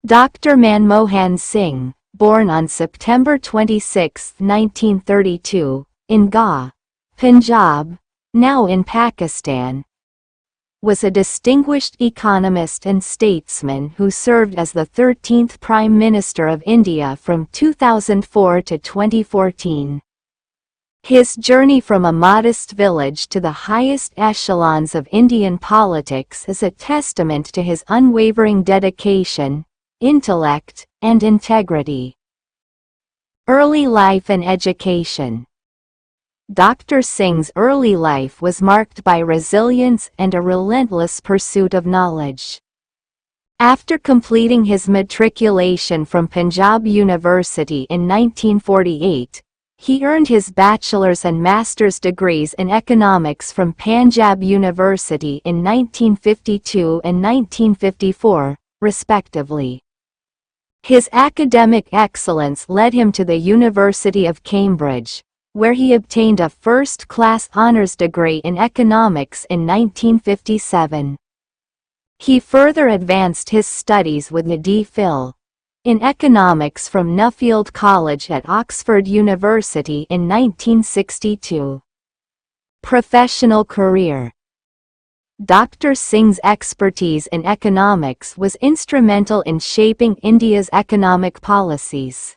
Dr. Manmohan Singh, born on September 26, 1932, in Gah, Punjab, now in Pakistan, was a distinguished economist and statesman who served as the 13th Prime Minister of India from 2004 to 2014. His journey from a modest village to the highest echelons of Indian politics is a testament to his unwavering dedication, intellect, and integrity. Early life and education. Dr. Singh's early life was marked by resilience and a relentless pursuit of knowledge. After completing his matriculation from Punjab University in 1948, he earned his bachelor's and master's degrees in economics from Punjab University in 1952 and 1954, respectively. His academic excellence led him to the University of Cambridge, where he obtained a first-class honors degree in economics in 1957. He further advanced his studies with a D.Phil. in economics from Nuffield College at Oxford University in 1962. Professional career. Dr. Singh's expertise in economics was instrumental in shaping India's economic policies.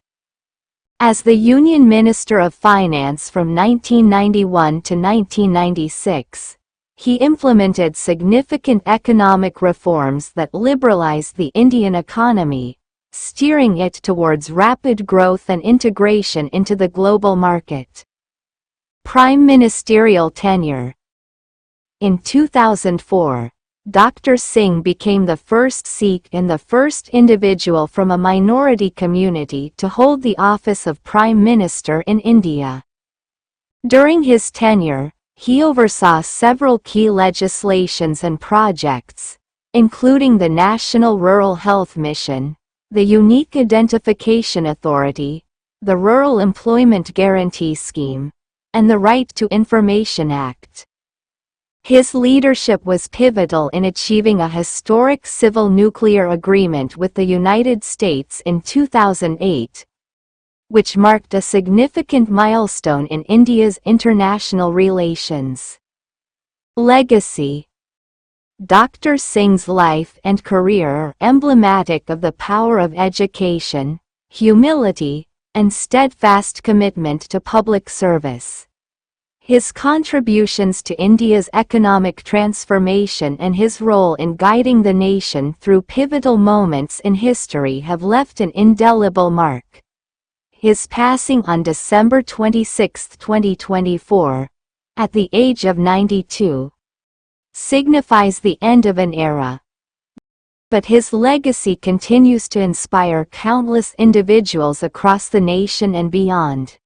As the Union Minister of Finance from 1991 to 1996, he implemented significant economic reforms that liberalized the Indian economy, steering it towards rapid growth and integration into the global market. Prime Ministerial tenure. In 2004, Dr. Singh became the first Sikh and the first individual from a minority community to hold the office of Prime Minister in India. During his tenure, he oversaw several key legislations and projects, including the National Rural Health Mission, the Unique Identification Authority, the Rural Employment Guarantee Scheme, and the Right to Information Act. His leadership was pivotal in achieving a historic civil nuclear agreement with the United States in 2008, which marked a significant milestone in India's international relations. Legacy. Dr. Singh's life and career are emblematic of the power of education, humility, and steadfast commitment to public service. His contributions to India's economic transformation and his role in guiding the nation through pivotal moments in history have left an indelible mark. His passing on December 26, 2024, at the age of 92, signifies the end of an era. But his legacy continues to inspire countless individuals across the nation and beyond.